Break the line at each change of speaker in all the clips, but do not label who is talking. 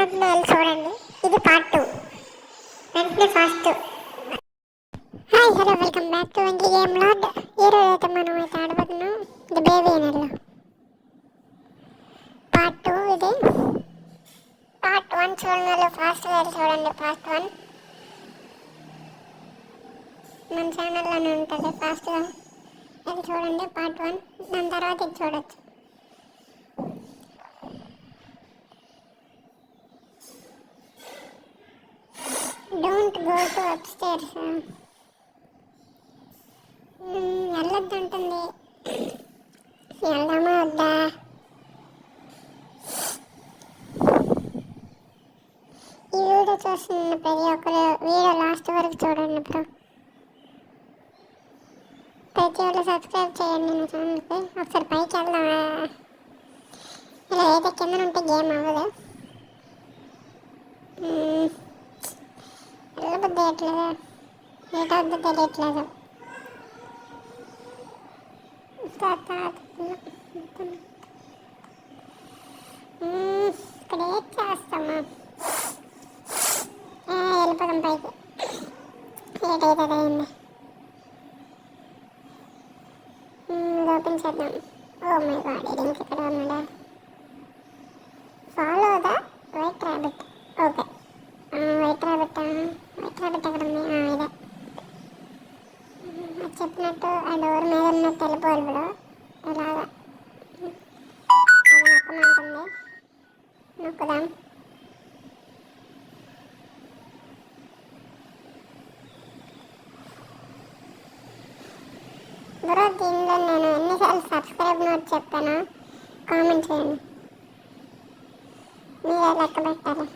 పార్ట్లో వెళ్ళి చూడండి. ఇది పార్ట్ 2. వెంటనే fast. Hi hello welcome back to Venky game lord. ఈరోజు అయితే మనం అయితే ఆడబోతున్నాం ది బేబీ ఎనర్లో పార్ట్ 2. ఇది పార్ట్ 1 చూడండి, ఫాస్ట్గా వెళ్ళి చూడండి. పార్ట్ 1 మన ఛానల్లోనే ఉంటుంది. ఫాస్ట్గా వెళ్ళి చూడండి పార్ట్ 1. దాని తర్వాత ఇది చూడొచ్చు. Don't go to upstairs. వెళ్ళొద్దంటుంది. వెళ్దామా వద్దా? ఈ వీడియో చూస్తున్న ప్రతి ఒక్కరు వీడియో లాస్ట్ వరకు చూడండి బ్రో. ప్రతి ఒక్కరు సబ్స్క్రైబ్ చేయండి నా ఛానల్కి. ఒకసారి పైకి వెళ్దామా? ఇలా అయితే కింద ఉంటే గేమ్ అవ్వదు. వెళ్ళబుద్ధి వేయట్లేదు, ఏటవుద్దో తెలియట్లేదు. ఇక్కడ ఏం చేస్తామా? వెళ్ళిపోదాం పైకి. ఏటైతే అయింది. ఓపెన్ చేద్దాం. ఓ మై గాడ్, ఇది ఇంకెక్కడ ఉన్నాడా? Follow the white rabbit. Okay, white rabbit ఎక్కడ ఉంది? ఇదే చెప్పినట్టు ఆ డోర్ మీద ఉన్నట్టు వెళ్ళిపోవాలి బ్రో. ఇలాగా అది నొక్కమంటుంది, నొక్కుదాం. బ్రో దీనిలో నేను ఎన్నిసార్లు సబ్స్క్రైబ్ నోట్ చెప్పాను కామెంట్ చేయండి. మీరే లెక్క పెట్టాలి.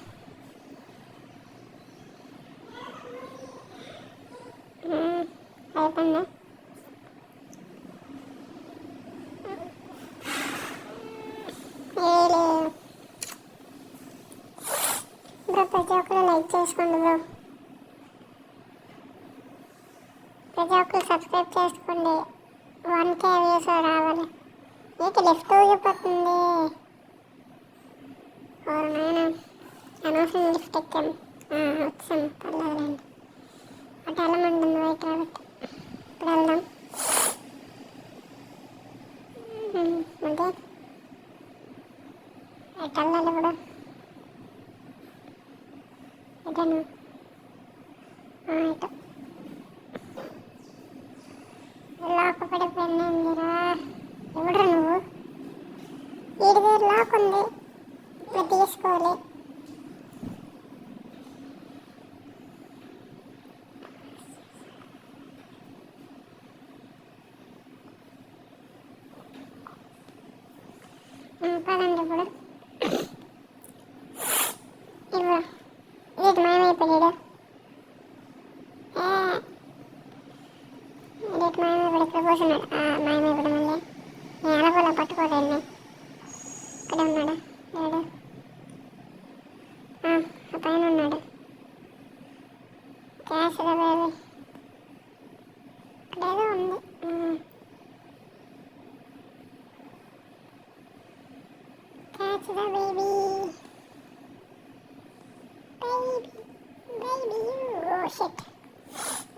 అయిపోయింది. బ్రో ప్రతి ఒక్కరు లైక్ చేసుకోండి బ్రో. ప్రతి ఒక్కరు సబ్స్క్రైబ్ చేసుకోండి. 1K వ్యూస్ రావాలి. ఏంటి లెఫ్ట్ ఊగిపోతుంది? ఓరు నాయన, అనవసరం లిఫ్ట్ ఎక్కాం. వచ్చాం, పర్లేదులేండి. అటు వెళ్ళమంటుంది వైట్ రాబిట్. ఇప్పుడు వెళ్దాం. అంటే ఎటు వెళ్ళాలి ఇప్పుడు? ఇటను ఇటు లాక్ పడిపోయిందిరా. ఎవడ్రా నువ్వు? వీడి దగ్గర లాక్ ఉంది, అది తీసుకోవాలి. పదండి ఇప్పుడు. ఇవ్వ వీటి మాయమైపోయాడు. వీటి మాయమైపోయాడు. ఇక్కడ కూర్చున్నాడు. మాయమైపోయాడు. మళ్ళీ నేను ఎలాగోలా పట్టుకోలేను. ఇక్కడ ఉన్నాడు. లేడు. ఆ పైన ఉన్నాడు. క్యాష్ బేబీ ఇక్కడ ఏదో ఉంది. Catch the baby. Baby. Oh shit.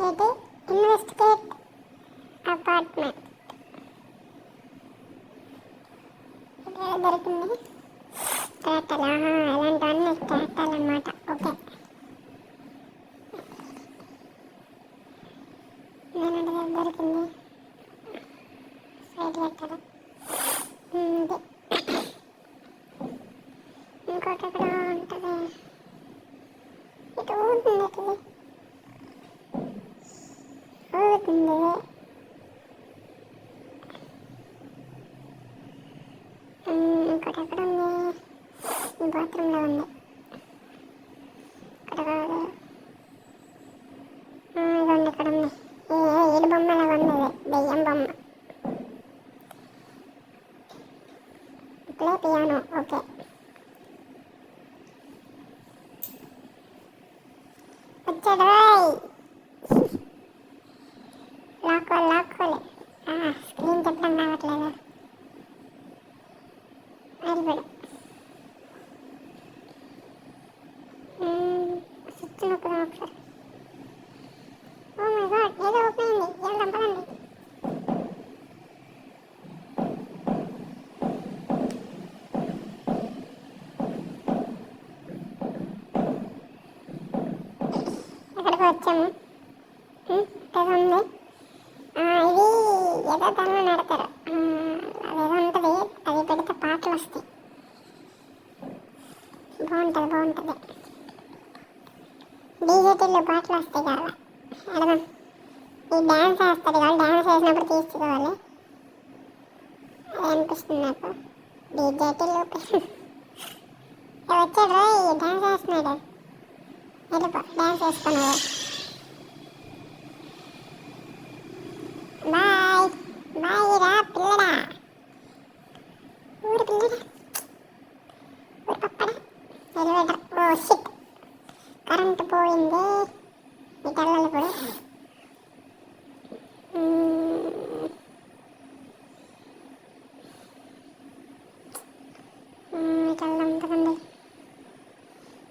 ఇది ఇన్వెస్టిగేట్ అపార్ట్మెంట్. ఇది దొరికింది. స్టార్టల్. ఇలాంటివన్నీ స్టార్టల్ అన్నమాట. ఓకే, నేను దొరికింది. సైడ్ పెట్టాలి. ఇంకోటి ఎక్కడ ఉంటుంది? ఇటు ఊరుతుంది. ఇంకోటి ఎక్కడ ఉంది? ఈ బాత్రూంలో ఉంది. ఇక్కడ కాదు. ఇదండి, ఇక్కడ ఉంది. ఏడు బొమ్మలాగా ఉంది. దెయ్యం బొమ్మ. Play piano. ఓకే, వచ్చాడు. లాక్కోలే. స్క్రీన్ చెప్పడం రావట్లేదు. వెళ్ళిపోయాడు. ఒకసారి. ఓ మై గాడ్, ఏదో ఓపెన్ అయింది. వెళ్దాం పదండి. ఎక్కడికి వచ్చాము. ఏదో ఉంది. ఇది ఏదో దానిలో నడతారు. అదేదో ఉంటుంది, అది పెడితే పాటలు వస్తాయి. బాగుంటుంది. డీజేటీలో పాటలు వస్తాయి కావాలి. అడగం ఈ డ్యాన్స్ వేస్తుంది కావాలి. డ్యాన్స్ వేసినప్పుడు తీసుకోవాలి. అది అనిపిస్తుంది నాకు. డీజేటీలో వచ్చాడు ఈ డ్యాన్స్ వేస్తున్నాడు. వెళ్ళిపో, డ్యాన్స్ వేసుకున్నాడు. బాయ్ బాయ్ రా పిల్లడా, ఊరు పిల్లడా, ఊరు పప్పడా. ఎలివేటర్. ఓ షిట్, కరెంటు పోయింది. ఇటు వెళ్ళాలి ఇప్పుడు.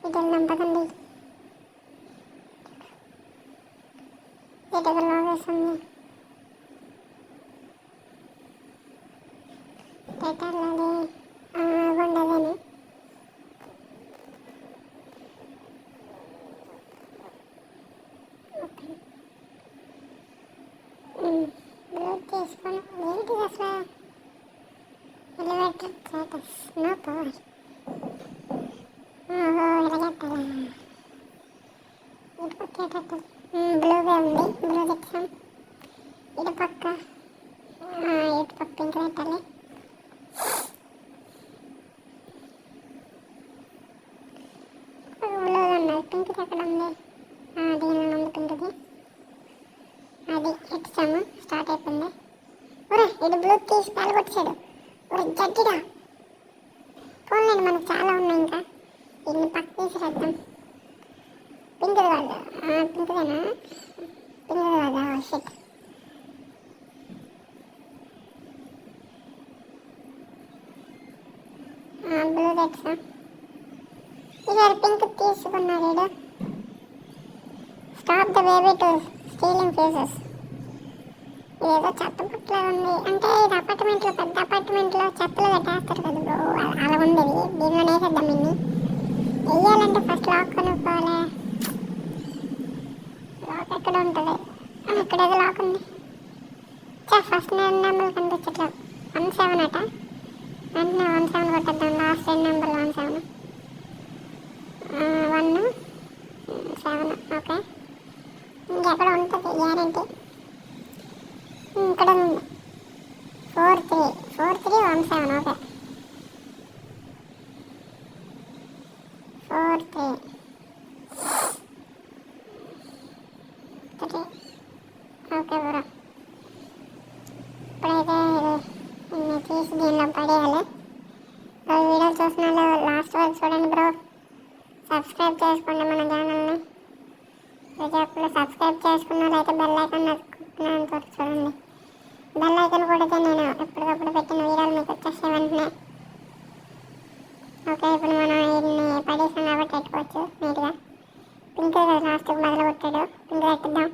ఇటు వెళ్దాం పదండి. ఇటు లాగేస్తుంది. ఎటర్లాలి ఉండదని. బ్లూట్ తీసుకొని ఏంటి అసలు ఎలివేటర్ స్టేటస్ నో పవర్. ఎలాగెట్టాలా ఇటు పక్కేటట్టు. బ్లూగా ఉంది, బ్లూ తెచ్చాం. ఇటు పక్క పింక్ పెట్టాలి. బ్లూగా ఉన్నది, పింక్ ఎక్కడ ఉంది? దీనిలో ఉంది పింక్ది. అది ఎట్టాము, స్టార్ట్ అయిపోయింది. ఒరే ఇటు బ్లూ తీసి పాల్గొచ్చాడు. ఒరే జడ్జిరా, పోన్లేండి మనకు చాలా ఉన్నాయి. ఇంకా ఇన్ని పక్క తీసిరేద్దాం. పింక్ కాదు, పింక్దేనా? పింక్ కాదా? షిట్. బ్లూ తెచ్చా. ఈసారి పింక్ తీసుకున్నాడు వీడు. Stop the baby to stealing faces. ఇదేదో చెత్త పుట్లా ఉంది. అంటే ఇది అపార్ట్మెంట్లో, పెద్ద అపార్ట్మెంట్లో చెత్తలు పెట్టేస్తారు కదా బ్రో, అలా ఉంది. దీనిలో వేసేద్దాం. ఇన్ని వెయ్యాలంటే ఫస్ట్ లాక్ కొనుక్కోవాలి. లాక్ ఎక్కడ ఉంటుంది? ఇక్కడ ఏదో లాక్ ఉంది. ఫస్ట్ నెంబర్ కనిపించట్లేదు. 17 అట. వెంటనే 17 కొట్టేద్దాం. లాస్ట్ 2 నెంబర్లు 17 1 7. ఓకే, ఇంకెక్కడ ఉంటుంది గ్యారంటీ. ఇక్కడ ఉంది 4317. Okay 43 okay bro. ఇప్పుడైతే ఇన్ని తీసి దీనిలో పడేయాలి. వీడియో చూసిన వాళ్ళు లాస్ట్ వరకు చూడండి బ్రో. సబ్స్క్రైబ్ చేసుకోండి మన ఛానల్ని. ప్రతి ఒక్కరు సబ్స్క్రైబ్ చేసుకున్న వాళ్ళు అయితే బెల్ ఐకాన్ నొక్కుతున్నంత వరకు చూడండి. బెల్ ఐకాన్ కొడితే నేను ఎప్పటికప్పుడు పెట్టిన వీడియోలు మీకు వచ్చేస్తే వెంటనే. ఓకే, ఇప్పుడు మనం ఇన్ని పడేసాం కాబట్టి పెట్టుకోవచ్చు నీట్గా. పింక్ లాస్ట్కి మొదలు కొట్టాడు. పింక్ పెట్టిద్దాం.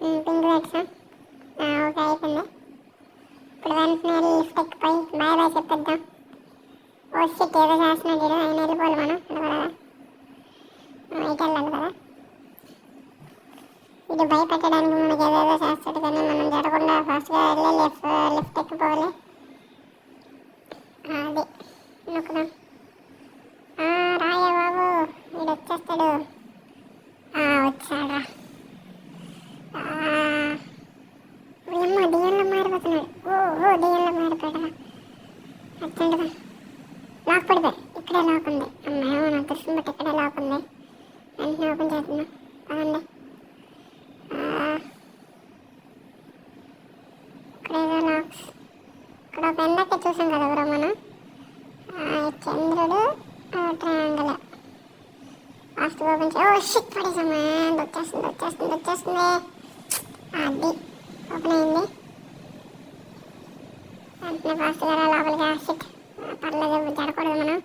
పింక్ పెట్టాం. ఓకే అయిపోయింది. ఇప్పుడు వెంటనే లిఫ్ట్ ఎక్కిపోయి బాయ్ బాయ్ చెప్పేద్దాం. ఓ షిట్, ఏదో చేస్తున్నాడు. ఆయన వెళ్ళిపోవాలి మనం. ఇటు వెళ్ళాలి కదా. ఇది భయపెట్టడానికి మనకి ఏదేదో చేస్తాడు, కానీ మనం జరగకుండా ఫాస్ట్గా వెళ్ళి లిఫ్ట్ ఎక్కిపోవాలి. అది నొక్కుదాం. రాయే బాబు, వీడు వచ్చేస్తాడు. వచ్చాడా? ఏమో డిఎన్లో మారిపోతున్నాడు. డిఎన్లో మారిపోయాడా? వచ్చండిగా. లాక్ పడిపోయి ఇక్కడే లాక్ ఉంది. అమ్మాయి నాకు తెలిసిన బట్టి ఇక్కడే లాక్ ఉంది. వెంటనే ఓపెన్ చేస్తున్నా. పదండి. ఇక్కడ ఏదో లాక్స్. ఇక్కడ ఒక ఎందాక చూసాం కదా బ్రో మనం. చంద్రుడు ట్రయాంగిల్ ఫాస్ట్ ఓపెన్ షిట్ పడేసామా. వచ్చేస్తుంది. అది ఓపెన్ అయింది. వెంటనే ఫాస్ట్గా లోపలికి. షిట్, పర్లేదు, జరగకూడదు మనం.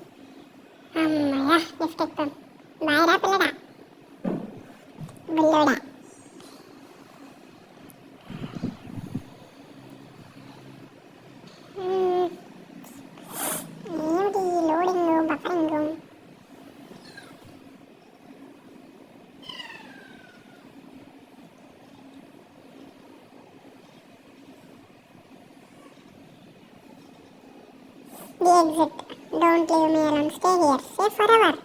The exit, don't leave me alone, stay here, stay for ever.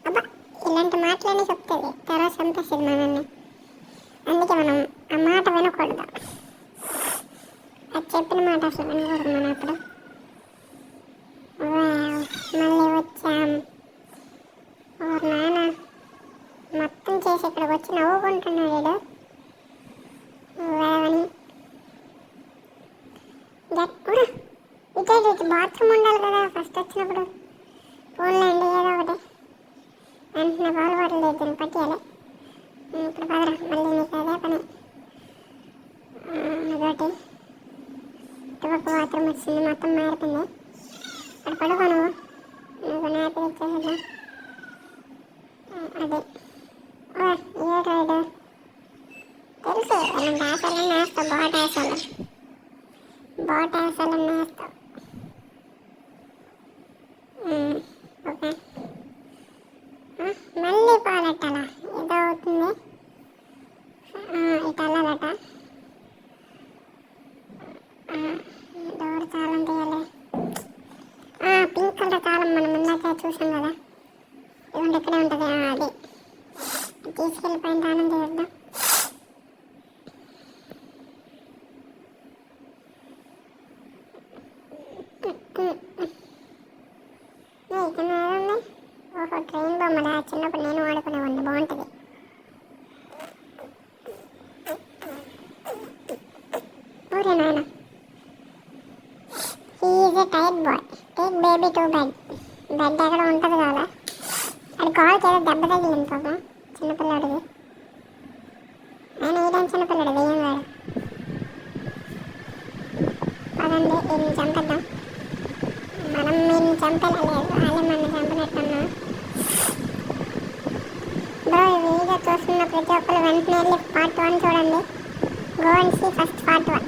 అబ్బా, ఇలాంటి మాటలనే చెప్తుంది, తర్వాత చంపేస్తుంది మనల్ని. అందుకే మనం ఆ మాట వినకూడదు. అది చెప్పిన మాట అసలు వినకూడదు మనం అప్పుడు. మళ్ళీ వచ్చాం. ఓ నాన్న, మొత్తం చేసి ఇక్కడికి వచ్చి నవ్వుకుంటున్నాడు వీడు. వేవని ఇటు బాత్రూమ్ ఉండాలి కదా ఫస్ట్ వచ్చినప్పుడు. ఫోన్లేండి ఏదో ఒకటి వెంటనే పాలు బాటలు తెచ్చాను పట్టియాలి. ఇప్పుడు పదరా, మళ్ళీ నీకు అదే పని. అదొకటి ఇటుపక్క బాత్రూమ్ వచ్చింది, మొత్తం మారిపోయింది. అక్కడ పడుకో నువ్వు నాపి తెచ్చేసేద్దాం. అదే ఏ రైడు తెలుసు, అలాంటి ఆశాలన్నీ వేస్తావు, బాట ఆశాలన్నీ వేస్తావు. ఓకే, మళ్ళీ పాలెట్టాలా, ఏదో అవుతుంది. ఇటు వెళ్ళాలట. డోర్ తాళం తీయాలి. పింక్ కలర్ తాళం మనం ఇందాక చూసాం కదా, ఇదిగోండి ఇక్కడే ఉంటుంది. అది తీసుకెళ్ళిపోయిన తాళం తీయద్దాం. ఇక్కడ ఏముంది? ఓహో, ట్రైన్ బొమ్మలా, చిన్నప్పుడు నేను వాడుకునేవాడిని, బాగుంటుంది. ఊరే నాయన, he is a tight boy, take baby to bed. Bed ఎక్కడ ఉంటుంది కదా, అది కాల్కి ఏదో దెబ్బ తగిలింది పాపం చిన్నపిల్లాడిది. ఆయన ఏదైనా చిన్నపిల్లాడు దెయ్యం వాడు. పదండి, వీళ్ళని చంపేద్దాం. మనం వీళ్ళని చంపేలేదు, వాళ్ళే మన చంపినట్టున్నాం. బ్రో, ఈ వీడియో చూస్తున్న ప్రతి ఒక్కరు వెంటనే వెళ్ళి పార్ట్ 1 చూడండి. Go and see first part 1.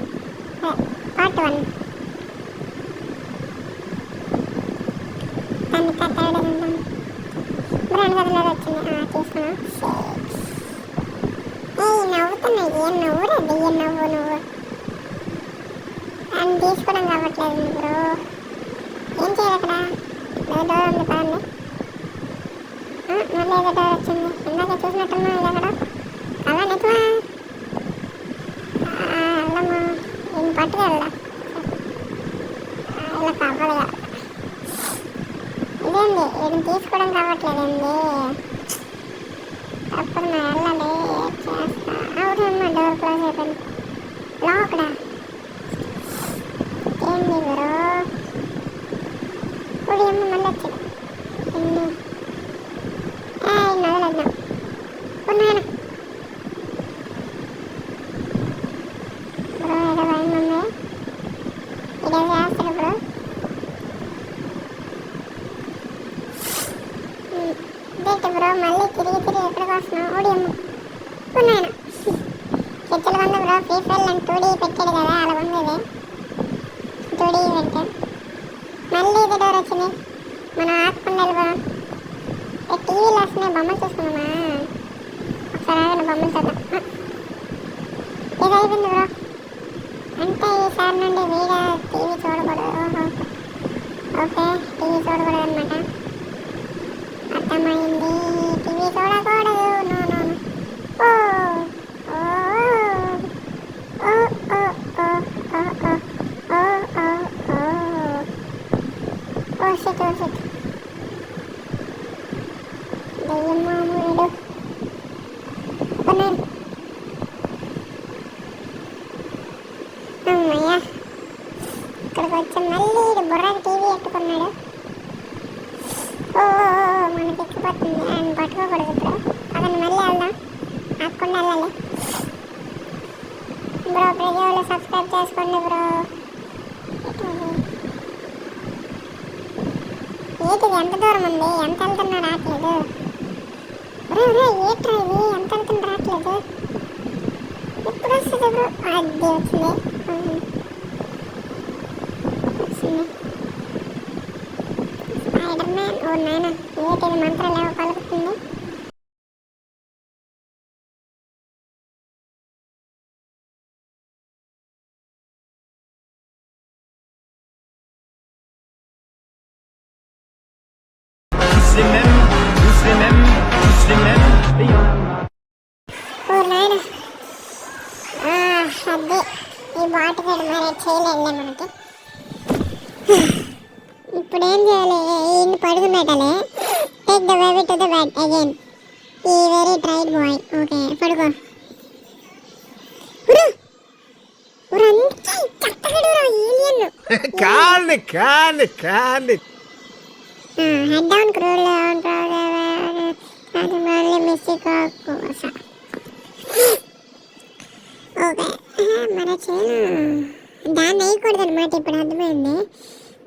దాన్ని కట్టాడు బ్రాండ్ కదలేదు వచ్చింది, తీసుకున్నాం. నవ్వుతున్నాయి, ఏం నవ్వురా దెయ్యం నవ్వు నువ్వు. అని తీసుకోవడం కావట్లేదు బ్రో, ఏం చేయాలి అక్కడ? డోర్ ఉంది పదండి. మళ్ళీ ఏదో డోర్ వచ్చింది, ఇందాక చూసినట్టున్నా ఇది అక్కడ. అలా నిజమా? వెళ్ళమ్మా, నేను పట్టుకెళ్ళా, ఇలా కావాలిగా. ఇదేంది, వీడిని తీసుకోవడం కావట్లేదండి. తప్పదు, నా వెళ్ళాలి, చేస్తా. అవునమ్మా, డోర్ క్లోజ్ అయిపోయింది. లోపల ఏంది బ్రో? ఇప్పుడు ఏమో మళ్ళీ వచ్చింది. నదలద్దాం ఉన్నాయన. బ్రో ఏదో భయం ఉంది, ఇదేదో చేస్తాడు బ్రో. ఇదేంటి బ్రో, మళ్ళీ తిరిగి ఎక్కడికి వస్తున్నావు? ఓడియమ్మ ఉన్నాయన. చర్చలు ఉంది bro, free fire and 2D పెట్టాడు కదా, అలా ఉంది ఇది 2D ఈవెంట్. మళ్ళీ ఇది డోర్ వచ్చింది, మనం ఆకుండా వెళ్ళిపోదాం. టీవీలో వస్తున్నాయి, బొమ్మలు చూసుకున్నామా? ఒకసారి ఆగండి, బొమ్మలు చూద్దాం. ఇది అయిపోయింది బ్రో, అంటే ఈసారి నుండి వీడియో టీవీ చూడకూడదు. ఓహో, ఓకే, టీవీ చూడకూడదు అనమాట, అర్థమైంది. టీవీ చూడకూడదు. No no no. Oh oh oh oh oh oh oh oh oh oh shit, oh shit. దెయ్యం మామూలుడు అమ్మయ్య, ఇక్కడికి వచ్చి మళ్ళీ బుర్రకి టీవీ ఎట్టుకున్నాడు. ఓ మనకి ఎక్కిపోతుంది, ఆయన పట్టుకోకూడదు ఇప్పుడు. అతను మళ్ళీ వెళ్దాం, ఆకుండా వెళ్ళాలి. బ్రో ప్రతి వాళ్ళు సబ్స్క్రైబ్ చేసుకోండి బ్రో. ఏంటిది, ఎంత దూరం ఉంది, ఎంత వెళ్తున్నా రావట్లేదు. బ్రో ఏట్రా ఇది, ఎంత వెళ్తున్నా రావట్లేదు. ఎప్పుడు వస్తుంది బ్రో? అది వచ్చింది. Spider man. ఓ నాయన, ఏంటిది మంత్రాలు ఏవో పలుకుతుంది. ఓ నాయన అదే ఈ బాటగాడు మరి చేయలేదులే మనకి. ఇప్పుడు ఏం చేయాలి? ఇన్ని పడుకున్నట్టలే. Take the baby to the bed again. ఈ వెరీ ట్రైడ్ బాయ్. ఓకే పడుకో. హెడ్ డౌన్ క్రూల్ ఓకే మన చేయను దాన్ని వేయకూడదు అనమాట. ఇప్పుడు అర్థమైంది.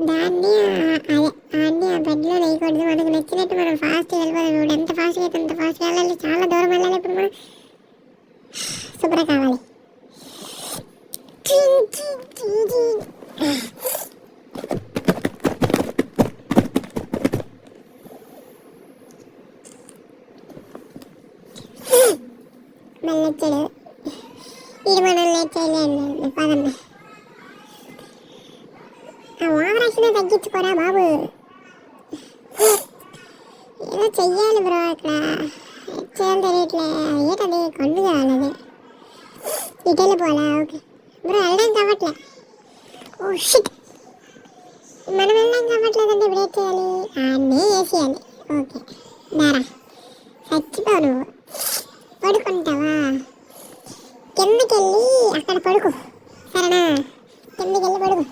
దాన్ని అదే అన్ని ఆ బెడ్లో వేయకూడదు. మనకు నచ్చినట్టు మనం ఫాస్ట్గా వెళ్ళిపోదాం. ఇప్పుడు ఎంత ఫాస్ట్గా అయితే అంత ఫాస్ట్గా వెళ్ళాలి. చాలా దూరం వెళ్ళాలి. ఇప్పుడు మనం శుభ్ర కావాలి. మళ్ళీ వచ్చాడు. ఇది మనం లేట్ చేయలేదు. పదమ్మా ఆ ఓవరాక్షన్ తగ్గించుకోరా బాబు. ఏదో చెయ్యాలి బ్రో. ఇక్కడ చేయాలి తెలియట్లే. ఏంటది కళ్ళు కావాలి. ఇటు వెళ్ళిపోవాలా? ఓకే బ్రో వెళ్ళడానికి అవ్వట్లే. ఓ షిట్ మనం వెళ్ళడానికి అవ్వట్లేదంటే ఇప్పుడు ఏం చేయాలి? అన్నీ వేసేయాలి. ఓకే దారా చచ్చిపోవు నువ్వు. పడుకుంటావా? కిందకి వెళ్ళి అక్కడ పడుకో సరేనా? కిందకి వెళ్ళి పడుకో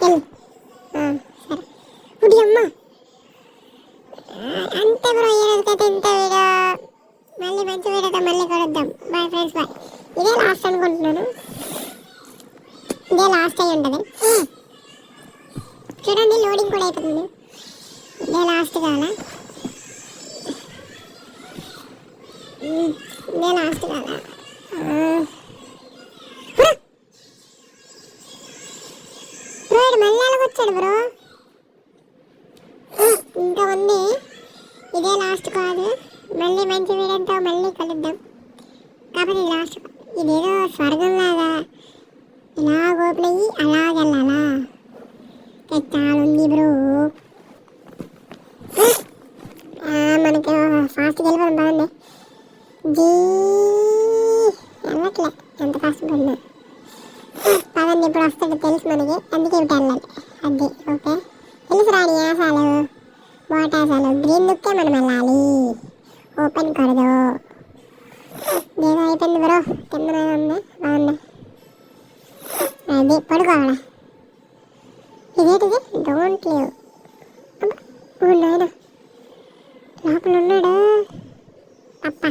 వెళ్ళు. సరే ఇప్పుడు అమ్మ అంతే బ్రో. ఈ రోజుకైతే ఇంత వీడియో. మళ్ళీ మంచి వీడియోతో మళ్ళీ కలుద్దాం. Bye friends bye. ఇదే లాస్ట్ అనుకుంటున్నాను. ఇదే లాస్ట్ అయి ఉంటుంది. చూడండి లోడింగ్ కూడా అయిపోతుంది. ఇదే లాస్ట్ కావాలా? ఇదే లాస్ట్ కావాలా? బ్రో మళ్ళీ అలాగొచ్చాడు బ్రో. ఇంకా ఉంది. ఇదే లాస్ట్ కాదు. మళ్ళీ మంచి వీడియోతో మళ్ళీ కలుద్దాం. కాబట్టి లాస్ట్ ఇదేదో స్వర్గం లాగా ఇలా ఓపెన్ అయ్యి అలాగెళ్ళాలా? చాలా ఉంది బ్రో. మనకి ఫాస్ట్గా వెళ్ళిపోవడం బాగుంది. జీ వెళ్ళట్లే ఎంత కష్టపడినా. పదండి ఇప్పుడు వస్తాడు తెలుసు మనకి. అందుకే ఇటు వెళ్ళాలి. అది ఓకే తెలుసు రాని ఆశాలు బోటాసాలు గ్రీన్ దుక్కే మనం వెళ్ళాలి. ఓపెన్ కొడదు. ఏదో అయిపోయింది బ్రో. కింద ఉంది బాగుంది. అది పడుకోవాలా? ఇదేంటిది? Don't leave. నాయన లోపల ఉన్నాడు. అప్ప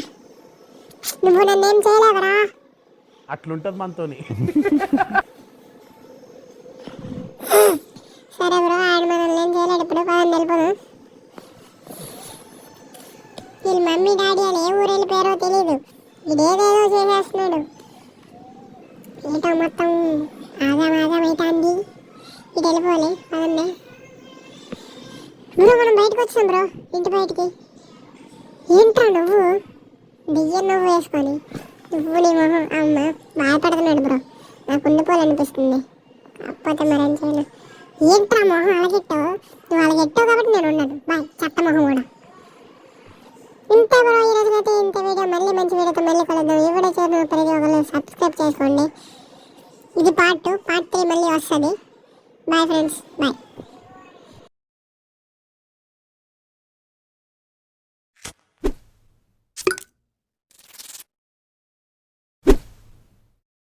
నువ్వు నన్ను ఏం చేయలేవరా?
అట్లుంటది మనతోని.
సరే బ్రో ఆయన మనల్ని ఏం చేయలేడు. ఇప్పుడు పదని వెళ్ళిపోదు. వీళ్ళ మమ్మీ డాడీ అని ఏ ఊరు వెళ్ళిపోయారో తెలీదు. ఇదేదేదో చేసేస్తున్నాడు. ఏటో మొత్తం ఆదాం అవుతుంది. ఇటు వెళ్ళిపోవాలి. పదండి బ్రో. మనం బయటకు వచ్చాం బ్రో. ఇంటి బయటికి. ఏంట్రా నువ్వు బియ్యం నువ్వు వేసుకొని నువ్వు నీ మొహం. అమ్మ బాధపడుతున్నాడు బ్రో. నాకు ఉండిపోవాలనిపిస్తుంది. కాకపోతే మరేం చేయను. ఏంట్రా మొహం అలాగెట్టావు? నువ్వు అలాగెట్టావు కాబట్టి నేను ఉన్నాను. బాయ్ చెత్త మొహం కూడా. ఇంతే బ్రో ఈ రోజుకైతే ఇంత వీడియో. మళ్ళీ మంచి వీడియోతో మళ్ళీ కలుద్దాం. ఈ వీడియో చేసిన ప్రతి ఒక్కరు సబ్స్క్రైబ్ చేసుకోండి. ఇది పార్ట్ 2. పార్ట్ 3 మళ్ళీ వస్తుంది. Bye friends bye.